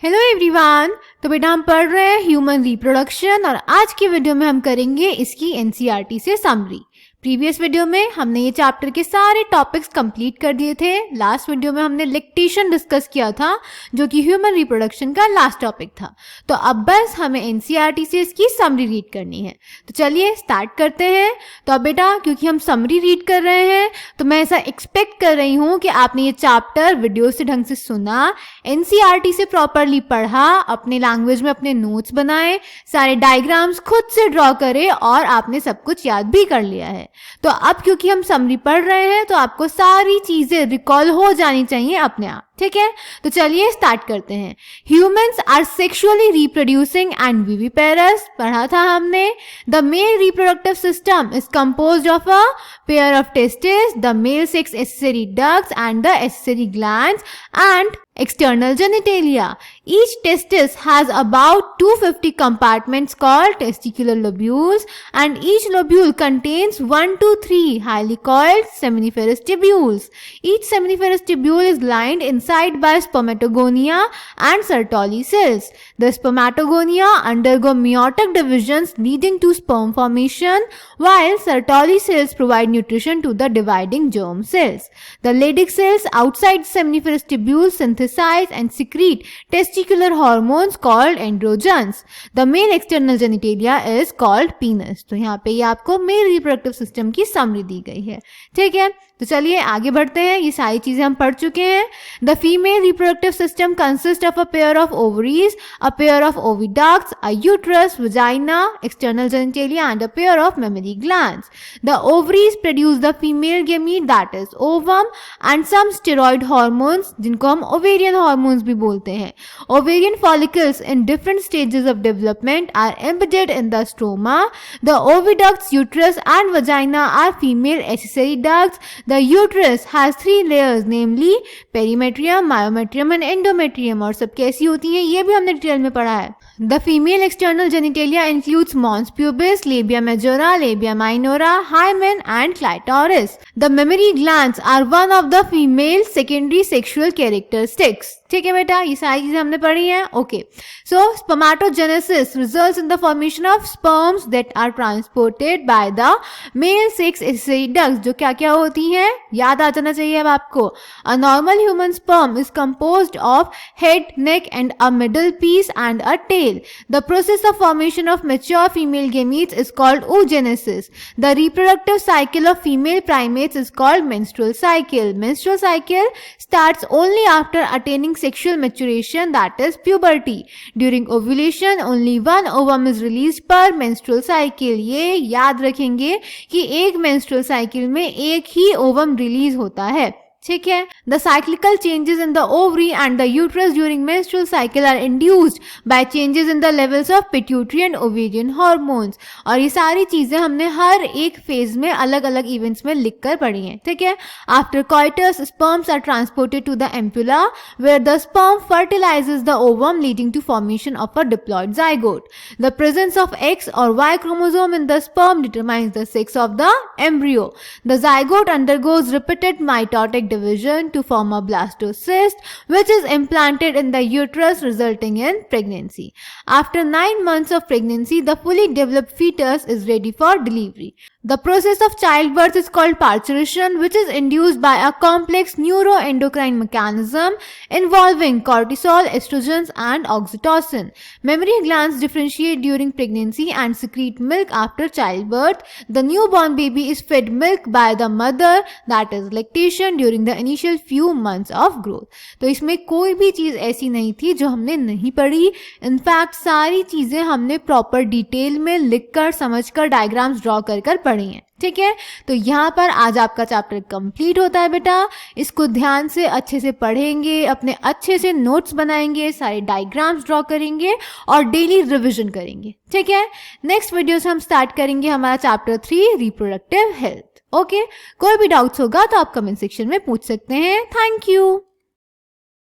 Hello everyone. तो बेटा हम पढ़ रहे हैं ह्यूमन रिप्रोडक्शन और आज की वीडियो में हम करेंगे इसकी एनसीईआरटी से समरी। प्रीवियस वीडियो में हमने ये चैप्टर के सारे टॉपिक्स कंप्लीट कर दिए थे। लास्ट वीडियो में हमने लैक्टेशन डिस्कस किया था जो कि ह्यूमन रिप्रोडक्शन का लास्ट टॉपिक था। तो अब बस हमें एनसीईआरटी से इसकी समरी रीड करनी है। तो चलिए स्टार्ट करते हैं। तो अब बेटा क्योंकि हम समरी रीड कर रहे हैं तो मैं ऐसा एक्सपेक्ट कर रही हूँ कि आपने ये चैप्टर वीडियो से ढंग से सुना, एनसीईआरटी से प्रॉपरली पढ़ा, अपने लैंग्वेज में अपने नोट्स बनाए, सारे डायग्राम्स खुद से ड्रॉ करे और आपने सब कुछ याद भी कर लिया है। तो अब क्योंकि हम समरी पढ़ रहे हैं तो आपको सारी चीजें रिकॉल हो जानी चाहिए अपने आप, ठीक है। तो चलिए स्टार्ट करते हैं। Humans are sexually reproducing and viviparous पढ़ा था हमने। The male reproductive system is composed of a pair of testis, the male sex accessory ducts and the accessory glands and external genitalia. Each testis has about 250 compartments called testicular lobules and each lobule contains 1 to 3 highly coiled seminiferous tubules. Each seminiferous tubule is lined inside by spermatogonia and Sertoli cells. The spermatogonia undergo meiotic divisions leading to sperm formation while Sertoli cells provide nutrition to the dividing germ cells. The Leydig cells outside seminiferous tubules synthesize and secrete testicular hormones called androgens. The male external genitalia is called penis. तो यहाँ पे ये आपको mail reproductive system की summary दी गई है, ठीक है। तो चलिए आगे बढ़ते हैं। ये सारी चीजें हम पढ़ चुके हैं। The female reproductive system consist of a pair of ovaries, a pair of oviducts, a uterus, vagina, external genitalia and a pair of mammary glands. The ovaries produce the female gamete that is ovum and some steroid hormones जिनको हम ovarian hormones भी बोलते हैं. Ovarian follicles in different stages of development are embedded in the stroma. The oviducts, uterus and vagina are female accessory ducts. The uterus has 3 layers namely perimetrium, myometrium and endometrium और सब कैसी होती हैं ये भी हमने डिटेल में पढ़ा है. The female external genitalia includes mons pubis, labia majora, labia minora, hymen and clitoris. The mammary glands are one of the female secondary sexual characteristics. ठीक है बेटा, ये सारी चीजें हमने पढ़ी हैं। Okay, so spermatogenesis results in the formation of sperms that are transported by the male sex accessory ducts. जो क्या क्या होती हैं याद आ जाना चाहिए अब आपको। A normal human sperm is composed of head, neck and a middle piece and a tail. The process of formation of mature female gametes is called oogenesis. The reproductive cycle of female primates is called menstrual cycle. Menstrual cycle starts only after attaining sexual maturation, that is puberty. During ovulation only one ovum is released per menstrual cycle. ये याद रखेंगे कि एक menstrual cycle में एक ही ovum release होता है, ठीक है। The cyclical changes in the ovary and the uterus during menstrual cycle are induced by changes in the levels of pituitary and ovarian hormones. और ये सारी चीजें हमने हर एक फेज में अलग अलग इवेंट्स में लिखकर पढ़ी हैं, ठीक है। After coitus, sperms are transported to the ampulla where the sperm fertilizes the ovum leading to formation of a diploid zygote. The presence of X or Y chromosome in the sperm determines the sex of the embryo. The zygote undergoes repeated mitotic division to form a blastocyst which is implanted in the uterus resulting in pregnancy. After 9 months of pregnancy, the fully developed fetus is ready for delivery. The process of childbirth is called parturition, which is induced by a complex neuroendocrine mechanism involving cortisol, estrogens and oxytocin. Mammary glands differentiate during pregnancy and secrete milk after childbirth. The newborn baby is fed milk by the mother, that is lactation, during the initial few months of growth. तो इसमें कोई भी चीज ऐसी नहीं थी जो हमने नहीं पढ़ी। इनफैक्ट सारी चीजें हमने प्रॉपर डिटेल में लिखकर समझकर डायग्राम्स ड्रॉ कर पढ़ी हैं, ठीक है। तो यहाँ पर आज आपका चैप्टर कंप्लीट होता है बेटा। इसको ध्यान से अच्छे से पढ़ेंगे, अपने अच्छे से नोट्स बनाएंगे, सारे डायग्राम्स ड्रॉ करेंगे और डेली रिवीजन करेंगे, ठीक है। नेक्स्ट वीडियो से हम स्टार्ट करेंगे हमारा चैप्टर 3 रिप्रोडक्टिव हेल्थ। ओके, कोई भी डाउट्स होगा तो आप कमेंट सेक्शन में पूछ सकते हैं। Thank you.